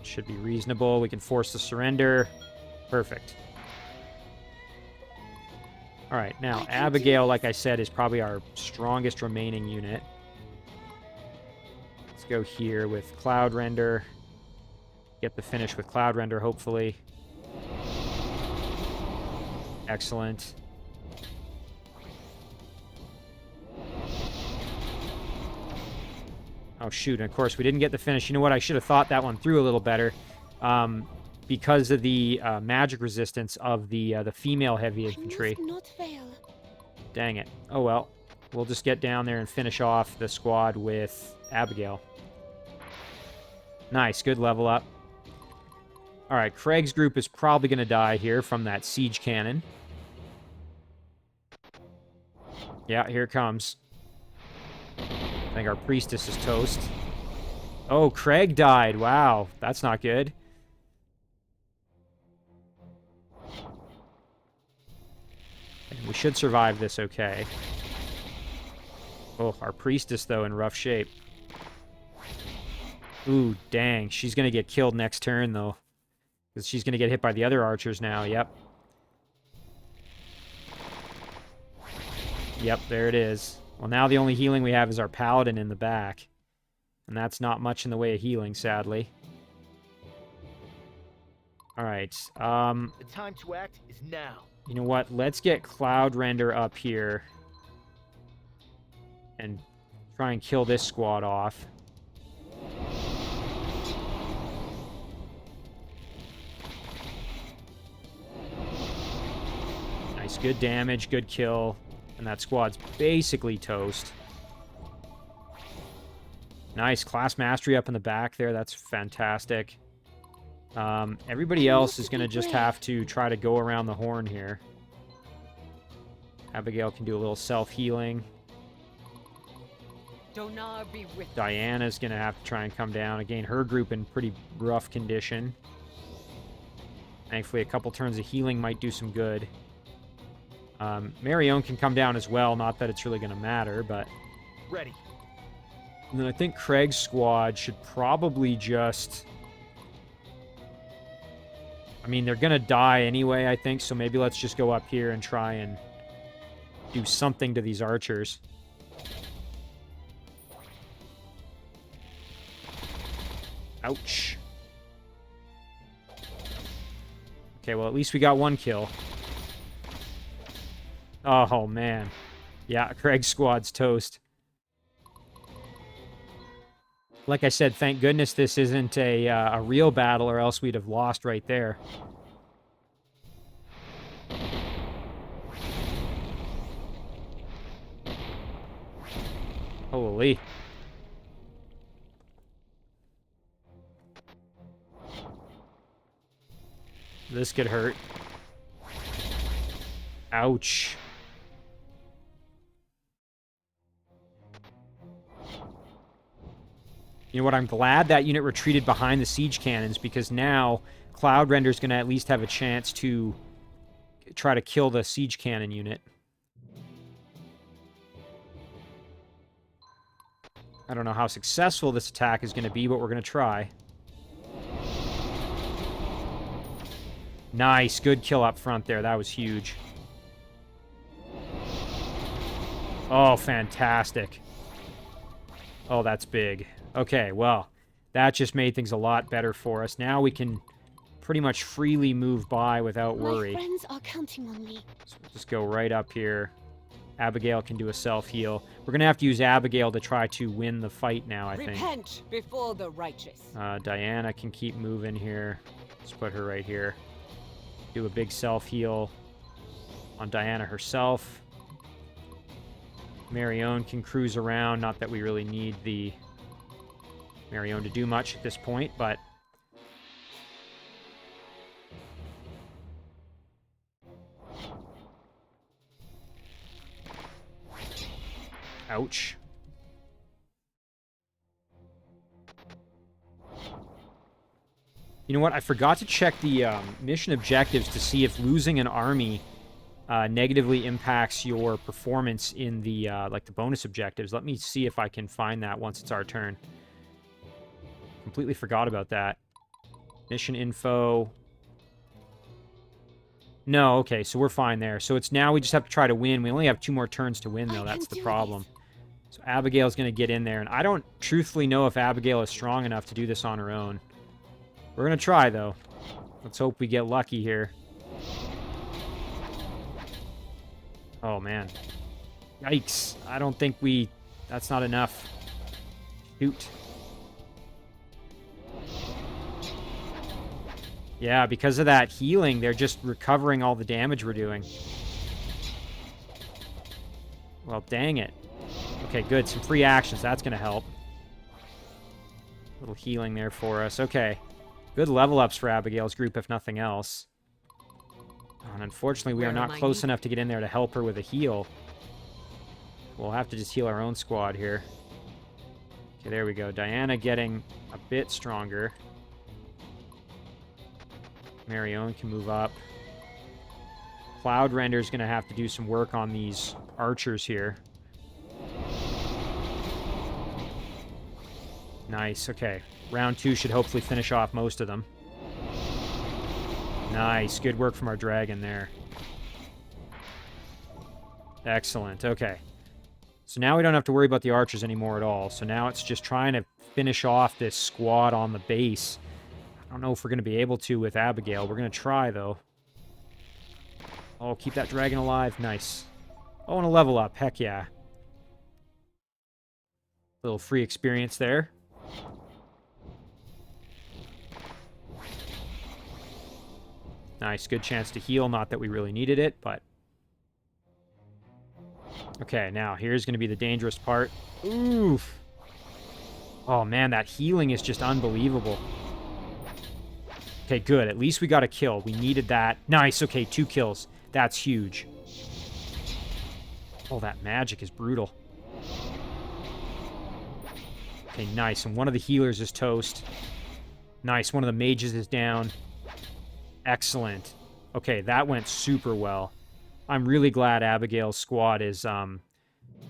Should be reasonable. We can force the surrender. Perfect. All right, now Abigail, like I said, is probably our strongest remaining unit. Let's go here with Cloud Render. Get the finish with Cloud Render, hopefully. Excellent. Oh, shoot, and of course, we didn't get the finish. You know what? I should have thought that one through a little better. Because of the magic resistance of the female heavy infantry. Not fail. Dang it. Oh, well. We'll just get down there and finish off the squad with Abigail. Nice. Good level up. All right, Craig's group is probably going to die here from that siege cannon. Yeah, here it comes. I think our priestess is toast. Oh, Craig died. Wow, that's not good. We should survive this okay. Oh, our priestess, though, in rough shape. Ooh, dang. She's going to get killed next turn, though. Because she's going to get hit by the other archers now. Yep. Yep, there it is. Well, now the only healing we have is our paladin in the back. And that's not much in the way of healing, sadly. All right. The time to act is now. You know what? Let's get Cloud Render up here. And try and kill this squad off. Nice. Good damage. Good kill. And that squad's basically toast. Nice. Class Mastery up in the back there. That's fantastic. Everybody else is going to just have to try to go around the horn here. Abigail can do a little self-healing. Diana's going to have to try and come down. Again, her group in pretty rough condition. Thankfully, a couple turns of healing might do some good. Marion can come down as well. Not that it's really going to matter, but... Ready. And then I think Craig's squad should probably just... I mean, they're going to die anyway, I think, so maybe let's just go up here and try and do something to these archers. Ouch. Okay, well, at least we got one kill. Oh, man. Yeah, Craig's squad's toast. Like I said, thank goodness this isn't a real battle, or else we'd have lost right there. Holy. This could hurt. Ouch. You know what? I'm glad that unit retreated behind the siege cannons, because now Cloud Render's going to at least have a chance to try to kill the siege cannon unit. I don't know how successful this attack is going to be, but we're going to try. Nice. Good kill up front there. That was huge. Oh, fantastic. Oh, that's big. Okay, well, that just made things a lot better for us. Now we can pretty much freely move by without worry. My friends are counting on me. So we'll just go right up here. Abigail can do a self-heal. We're going to have to use Abigail to try to win the fight now, I think. Repent before the righteous. Diana can keep moving here. Let's put her right here. Do a big self-heal on Diana herself. Marion can cruise around. Not that we really need the Marion to do much at this point, but... Ouch. You know what? I forgot to check the mission objectives to see if losing an army negatively impacts your performance in the like the bonus objectives. Let me see if I can find that once it's our turn. Completely forgot about that. Mission info. No, okay, so we're fine there. So it's now we just have to try to win. We only have 2 more turns to win, though. That's the problem. So Abigail's going to get in there, and I don't truthfully know if Abigail is strong enough to do this on her own. We're going to try, though. Let's hope we get lucky here. Oh, man. Yikes. I don't think we... That's not enough. Shoot. Yeah, because of that healing, they're just recovering all the damage we're doing. Well, dang it. Okay, good. Some free actions. That's going to help. A little healing there for us. Okay. Good level ups for Abigail's group, if nothing else. And unfortunately, we are not close enough to get in there to help her with a heal. We'll have to just heal our own squad here. Okay, there we go. Diana getting a bit stronger. Marion can move up. Cloud Render's going to have to do some work on these archers here. Nice, okay. Round 2 should hopefully finish off most of them. Nice, good work from our dragon there. Excellent, okay. So now we don't have to worry about the archers anymore at all. So now it's just trying to finish off this squad on the base. I don't know if we're going to be able to with Abigail. We're going to try, though. Oh, keep that dragon alive. Nice. Oh, and a level up. Heck yeah. Little free experience there. Nice. Good chance to heal. Not that we really needed it, but... Okay, now here's going to be the dangerous part. Oof. Oh, man, that healing is just unbelievable. Okay, good. At least we got a kill. We needed that. Nice. Okay, 2 kills. That's huge. Oh, that magic is brutal. Okay, nice. And one of the healers is toast. Nice. One of the mages is down. Excellent. Okay, that went super well. I'm really glad Abigail's squad is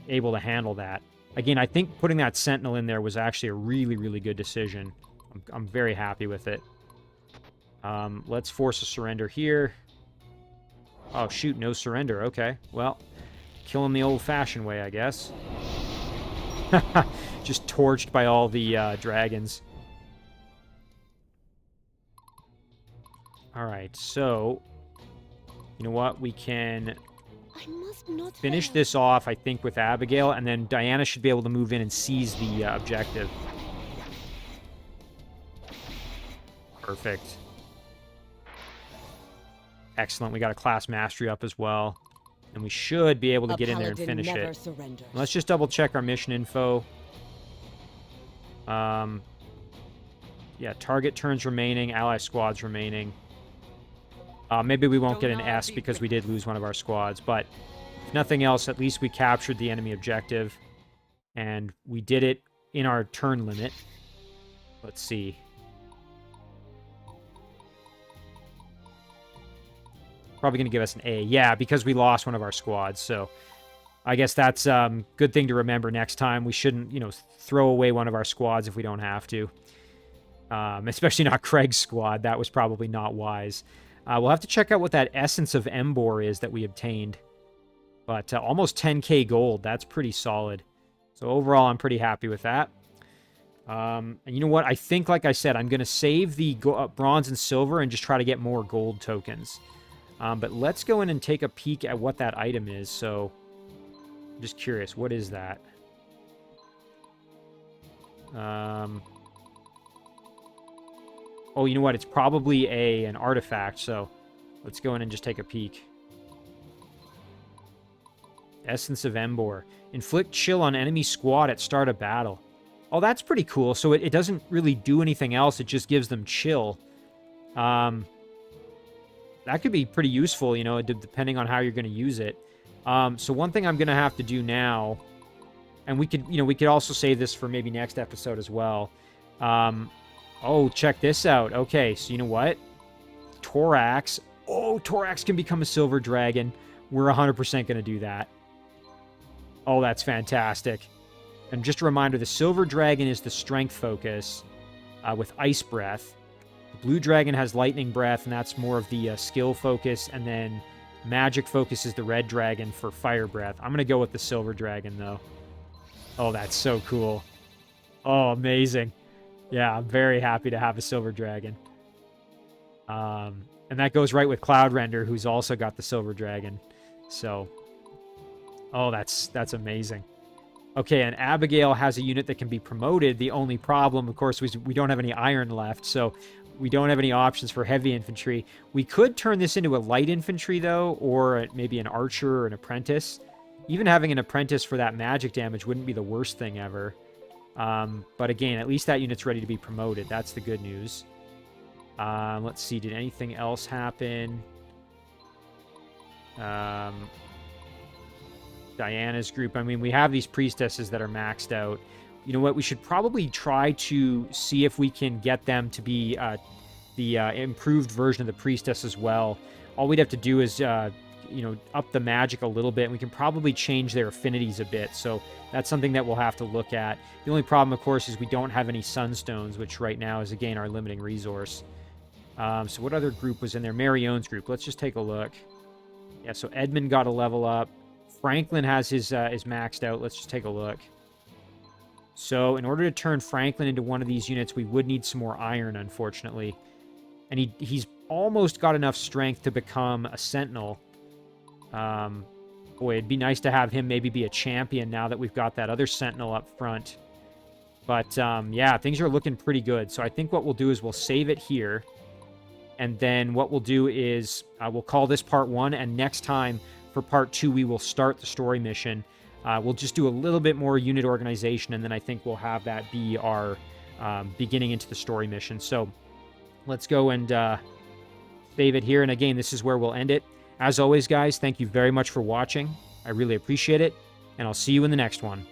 able to handle that. Again, I think putting that sentinel in there was actually a really, really good decision. I'm very happy with it. Let's force a surrender here. Oh, shoot, no surrender. Okay, well, kill him the old-fashioned way, I guess. Just torched by all the dragons. Alright, so... You know what? We can I must not finish fail. this off, I think, with Abigail, and then Diana should be able to move in and seize the objective. Perfect. Excellent. We got a class mastery up as well. And we should be able to A get in there and paladin finish never it. surrenders. Let's just double check our mission info. Yeah, target turns remaining, ally squads remaining. Maybe we won't get an S because we did lose one of our squads, but if nothing else, at least we captured the enemy objective, and we did it in our turn limit. Let's see. Probably going to give us an A. Yeah, because we lost one of our squads, so I guess that's a good thing to remember next time. We shouldn't, throw away one of our squads if we don't have to. Especially not Craig's squad. That was probably not wise. We'll have to check out what that Essence of Embor is that we obtained. But almost 10k gold. That's pretty solid. So overall, I'm pretty happy with that. And you know what? I think, like I said, I'm going to save the bronze and silver and just try to get more gold tokens. But let's go in and take a peek at what that item is. So, I'm just curious. What is that? Oh, you know what? It's probably an artifact, so let's go in and just take a peek. Essence of Embor. Inflict chill on enemy squad at start of battle. Oh, that's pretty cool. So it doesn't really do anything else. It just gives them chill. That could be pretty useful, depending on how you're going to use it. So one thing I'm going to have to do now, and we could also save this for maybe next episode as well. Oh, check this out. Okay, so you know what? Thorax. Oh, Thorax can become a silver dragon. We're 100% going to do that. Oh, that's fantastic. And just a reminder, the silver dragon is the strength focus with ice breath. The blue dragon has lightning breath, and that's more of the skill focus. And then magic focus is the red dragon for fire breath. I'm going to go with the silver dragon, though. Oh, that's so cool. Oh, amazing. Yeah, I'm very happy to have a silver dragon. And that goes right with Cloud Render, who's also got the silver dragon. So, oh, that's amazing. Okay, and Abigail has a unit that can be promoted. The only problem, of course, was we don't have any iron left, so we don't have any options for heavy infantry. We could turn this into a light infantry, though, or maybe an archer or an apprentice. Even having an apprentice for that magic damage wouldn't be the worst thing ever. But again, at least that unit's ready to be promoted. That's the good news. Let's see, did anything else happen? Diana's group. I mean, we have these priestesses that are maxed out. You know what? We should probably try to see if we can get them to be the improved version of the priestess as well. All we'd have to do is, up the magic a little bit, and we can probably change their affinities a bit. So that's something that we'll have to look at. The only problem, of course, is we don't have any sunstones, which right now is, again, our limiting resource. So what other group was in there? Marion's group. Let's just take a look. Yeah, so Edmund got a level up. Franklin has his is maxed out. Let's just take a look. So in order to turn Franklin into one of these units, we would need some more iron, unfortunately. And he's almost got enough strength to become a sentinel. Boy, it'd be nice to have him maybe be a champion now that we've got that other sentinel up front. But yeah, things are looking pretty good. So I think what we'll do is we'll save it here. And then what we'll do is we'll call this part 1, and next time for part 2, we will start the story mission. We'll just do a little bit more unit organization, and then I think we'll have that be our beginning into the story mission. So let's go and save it here. And again, this is where we'll end it. As always, guys, thank you very much for watching. I really appreciate it, and I'll see you in the next one.